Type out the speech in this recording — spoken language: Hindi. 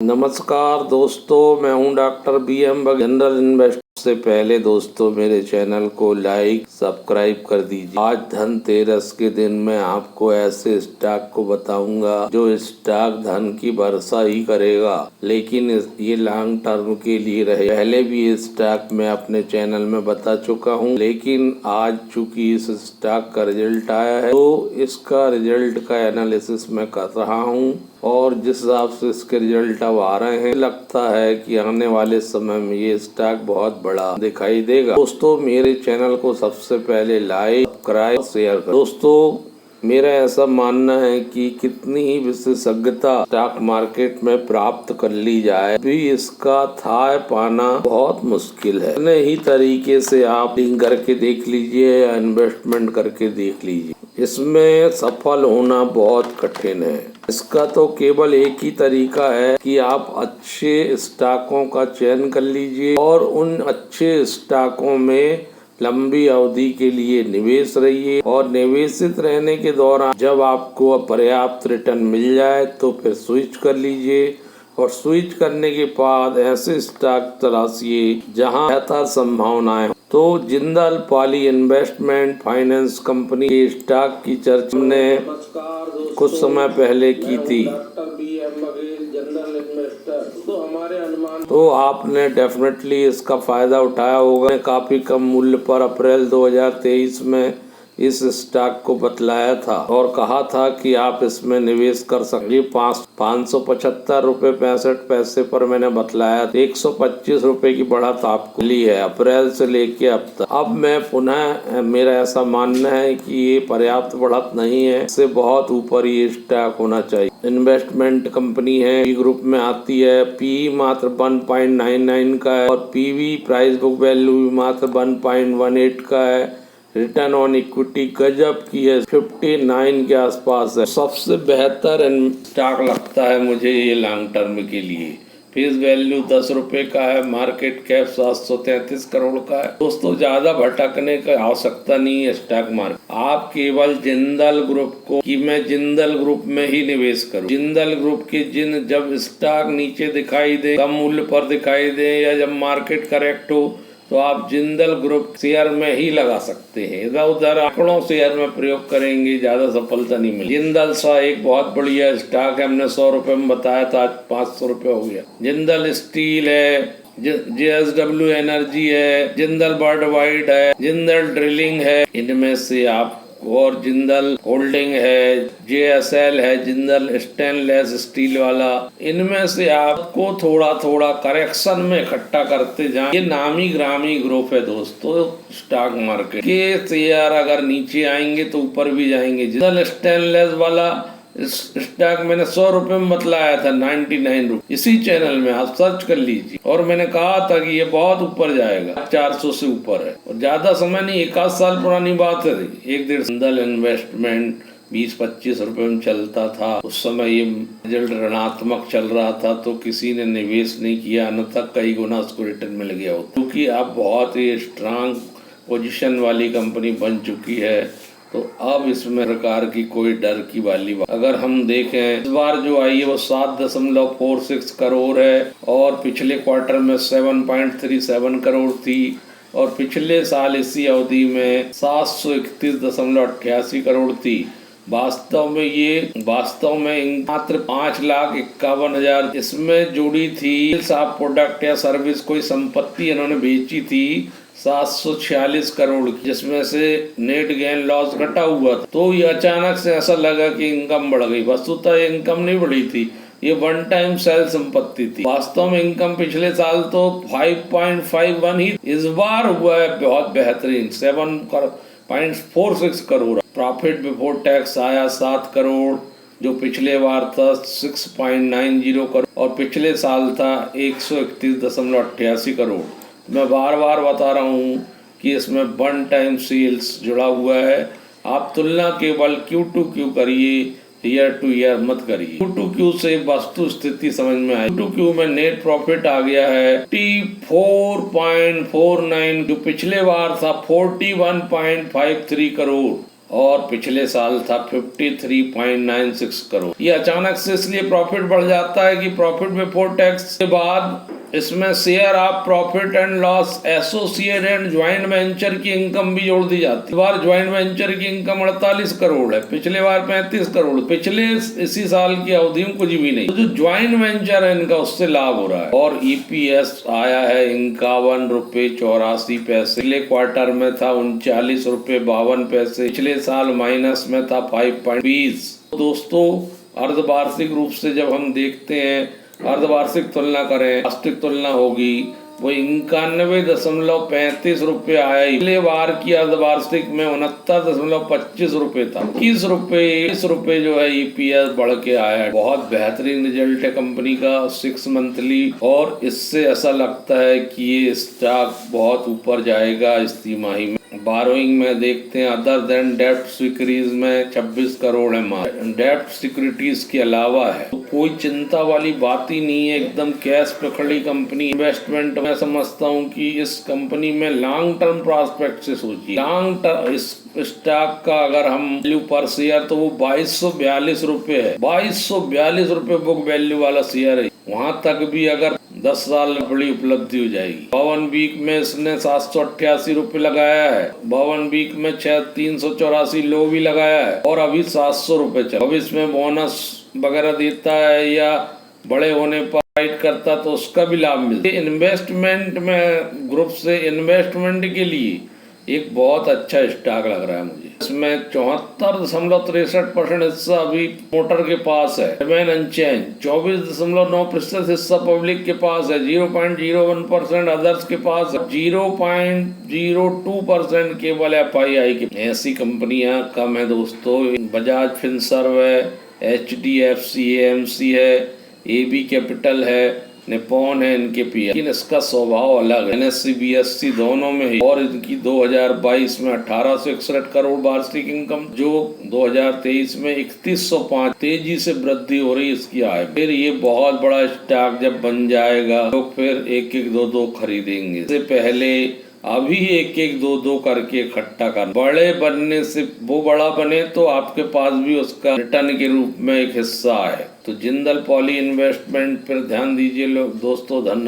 नमस्कार दोस्तों, मैं हूं doctor BM Baghel, general investor. से पहले दोस्तों मेरे चैनल को लाइक सब्सक्राइब कर दीजिए। आज धनतेरस के दिन मैं आपको ऐसे स्टॉक को बताऊंगा जो स्टॉक धन की वर्षा ही करेगा, लेकिन ये लॉन्ग टर्म के लिए रहे। पहले भी ये स्टॉक मैं अपने चैनल में बता चुका हूं, लेकिन आज चूंकि इस स्टॉक का रिजल्ट आया है तो इसका रिजल्ट का एनालिसिस मैं कर रहा हूं और जिस हिसाब से इसके रिजल्ट अब आ रहे हैं, लगता है कि आने वाले समय में ये स्टॉक बहुत बड़ा दिखाई देगा। दोस्तों मेरे चैनल को सबसे पहले लाइक सब्सक्राइब शेयर करें। दोस्तों मेरा ऐसा मानना है कि कितनी ही विशेषज्ञता स्टॉक मार्केट में प्राप्त कर ली जाए भी इसका थाह पाना बहुत मुश्किल है। इतने ही तरीके से आप लिंक करके देख लीजिए या इन्वेस्टमेंट करके देख लीजिए, इसमें सफल होना बहुत कठिन है। इसका तो केवल एक ही तरीका है कि आप अच्छे स्टॉकों का चयन कर लीजिए और उन अच्छे स्टॉकों में लंबी अवधि के लिए निवेश रहिए और निवेशित रहने के दौरान जब आपको पर्याप्त रिटर्न मिल जाए तो फिर स्विच कर लीजिए और स्विच करने के बाद ऐसे स्टॉक तलाशिए जहां बेहतर संभावनाएं। तो Jindal poly investment finance company के स्टॉक की चर्चा हमने कुछ समय पहले की थी, तो आपने डेफिनेटली इसका फायदा उठाया होगा। काफी कम मूल्य पर अप्रैल 2023 में इस स्टॉक को बतलाया था और कहा था कि आप इसमें निवेश कर सकते। 575 रुपये 65 पैसे पर मैंने बतलाया, 125 रुपये की बढ़त आपको मिली है अप्रैल से लेके अब तक। अब मैं पुनः मेरा ऐसा मानना है कि ये पर्याप्त बढ़त नहीं है, इससे बहुत ऊपर ये स्टॉक होना चाहिए। इन्वेस्टमेंट कंपनी है, पी ग्रुप में आती है। पी मात्र 1.99 का है और पीवी प्राइस बुक वैल्यू भी मात्र 1.18 का है। रिटर्न ऑन इक्विटी गजब की है, 59 के आसपास है। सबसे बेहतर स्टॉक लगता है मुझे ये लॉन्ग टर्म के लिए। फेस वैल्यू 10 रुपए का है, मार्केट कैप 733 करोड़ का है। दोस्तों ज्यादा भटकने की आवश्यकता नहीं है स्टॉक मार्केट। आप केवल जिंदल ग्रुप को कि मैं जिंदल ग्रुप में ही निवेश करूं, जिंदल ग्रुप के जब स्टॉक नीचे दिखाई दे, कम मूल्य पर दिखाई दे या जब मार्केट करेक्ट हो तो आप जिंदल ग्रुप शेयर में ही लगा सकते हैं। इधर उधर आंकड़ों शेयर में प्रयोग करेंगे ज्यादा सफलता नहीं मिली। जिंदल सा एक बहुत बढ़िया स्टॉक है, हमने 100 रुपए में बताया था, आज 500 रुपए हो गया। जिंदल स्टील है, JSW एनर्जी है, जिंदल वर्ल्ड वाइड है, जिंदल ड्रिलिंग है, इनमें से आप और जिंदल होल्डिंग है, JSL है, जिंदल स्टेनलेस स्टील वाला, इनमें से आपको थोड़ा थोड़ा करेक्शन में इकट्ठा करते जाएं। ये नामी ग्रामी ग्रुप है दोस्तों स्टॉक मार्केट के। शेयर अगर नीचे आएंगे तो ऊपर भी जाएंगे। जिंदल स्टेनलेस वाला स्टॉक मैंने 100 रुपए में बतलाया था, 99 रुपए, इसी चैनल में आप सर्च कर लीजिए और मैंने कहा था कि ये बहुत ऊपर जाएगा, 400 से ऊपर है और ज्यादा समय नहीं, 1 साल पुरानी बात है। 1-1.5 जिंदल इन्वेस्टमेंट 20-25 रुपए में चलता था, उस समय ये रिजल्ट ऋणात्मक चल रहा था तो किसी ने निवेश नहीं किया, अन्यथा कई गुना उसको रिटर्न मिल गया होता, क्योंकि अब बहुत ही स्ट्रांग पोजीशन वाली कंपनी बन चुकी है। तो अब इसमें प्रकार की कोई डर की वाली बात। अगर हम देखें इस बार जो आई है वो 7.46 करोड़ है और पिछले क्वार्टर में 7.37 करोड़ थी और पिछले साल इसी अवधि में 731.88 करोड़ थी। वास्तव में मात्र 5,51,000 इसमें जुड़ी थी। आप प्रोडक्ट या सर्विस कोई संपत्ति इन्होंने बेची थी 746 करोड़, जिसमें से नेट गेन लॉस घटा हुआ था। तो ये अचानक से ऐसा लगा कि इनकम बढ़ गई। वस्तुतः इनकम नहीं बढ़ी थी, ये वन टाइम सेल संपत्ति थी। वास्तव में इनकम पिछले साल तो 5.51 ही, इस बार हुआ है बहुत बेहतरीन 7.46 करोड़। प्रॉफिट बिफोर टैक्स आया 7 करोड़, जो पिछले बार था 6.90 करोड़ और पिछले साल था 131.88 करोड़। मैं बार बार बता रहा हूँ कि इसमें वन टाइम सेल्स जुड़ा हुआ है। आप तुलना केवल Q2Q करिए, ईयर टू ईयर मत करिए। Q2Q से वस्तु स्थिति समझ में आई। Q2Q में नेट प्रॉफिट आ गया है 4.49, जो पिछले बार था 41.53 करोड़। और पिछले साल था 53.96 करोड़। ये अचानक से इसलिए प्रॉफिट बढ़ जाता है कि प्रॉफिट बिफोर टैक्स के बाद इसमें share of profit and loss associate and joint venture की इनकम भी जोड़ दी जाती है। इस बार ज्वाइंट वेंचर की इनकम 48 करोड़ है, पिछले बार 35 करोड़, पिछले इसी साल की अवधि में कुछ भी नहीं। तो जो ज्वाइंट वेंचर है इनका उससे लाभ हो रहा है। और ईपीएस आया है 51 रुपये 84 पैसे, पिछले क्वार्टर में था 39 रुपये 52 पैसे, पिछले साल माइनस में था 5.20। दोस्तों अर्धवार्षिक रूप से जब हम देखते हैं, अर्धवार्षिक तुलना करें, वार्षिक तुलना होगी, वो 91.35 रुपये आया। पिछले बार की अर्धवार्षिक में 69.25 रुपये था। 21 रुपये जो है ईपीएस बढ़ के आया है। बहुत बेहतरीन रिजल्ट है कंपनी का 6 मंथली, और इससे ऐसा लगता है कि ये स्टॉक बहुत ऊपर जाएगा इस तिमाही में। बारोइंग में देखते हैं, अदर देन डेप्ट सिक्योरिटीज में 26 करोड़ है। डेप्ट सिक्योरिटीज के अलावा है तो कोई चिंता वाली बात ही नहीं है, एकदम कैश पे खड़ी कंपनी। इन्वेस्टमेंट मैं समझता हूँ कि इस कंपनी में लॉन्ग टर्म प्रोस्पेक्ट से सोचिए। लॉन्ग टर्म इस स्टॉक का अगर हम वैल्यू पर शेयर तो वो 2242 रुपये है। 2242 रुपये बुक वैल्यू वाला शेयर है। वहां तक भी अगर 10 साल बड़ी उपलब्धि हो जाएगी। 52 वीक में इसने 788 रुपये लगाया है, 52 वीक में 384 लो भी लगाया है, और अभी 700 रुपये चल। अब इसमें बोनस वगैरह देता है या बड़े होने पर फाइट करता तो उसका भी लाभ मिलता है। इन्वेस्टमेंट में ग्रुप से इन्वेस्टमेंट के लिए एक बहुत अच्छा स्टॉक लग रहा है मुझे। इसमें 74.63% हिस्सा अभी मोटर के पास है, रिमेन अनचेंज। 24.9% हिस्सा पब्लिक के पास है, 0.01% अदर्स के पास है, 0.02% केवल एफआईआई के। ऐसी कंपनियां कम है दोस्तों। बजाज फिनसर्व है, HDFC AMC है, AB कैपिटल है, निपॉन है इनके पी, लेकिन इसका स्वभाव अलग है। NSE BSE दोनों में ही। और इनकी 2022 में 1861 करोड़ वार्षिक इनकम, जो 2023 में 3105, तेजी से वृद्धि हो रही इसकी आय। फिर ये बहुत बड़ा स्टॉक जब बन जाएगा तो फिर 1-1, 2-2 खरीदेंगे। इससे पहले अभी 1-1, 2-2 करके इकट्ठा कर, बड़े बनने से वो बड़ा बने तो आपके पास भी उसका रिटर्न के रूप में एक हिस्सा है। तो जिंदल पॉली इन्वेस्टमेंट पर ध्यान दीजिए लोग दोस्तों। धन्यवाद।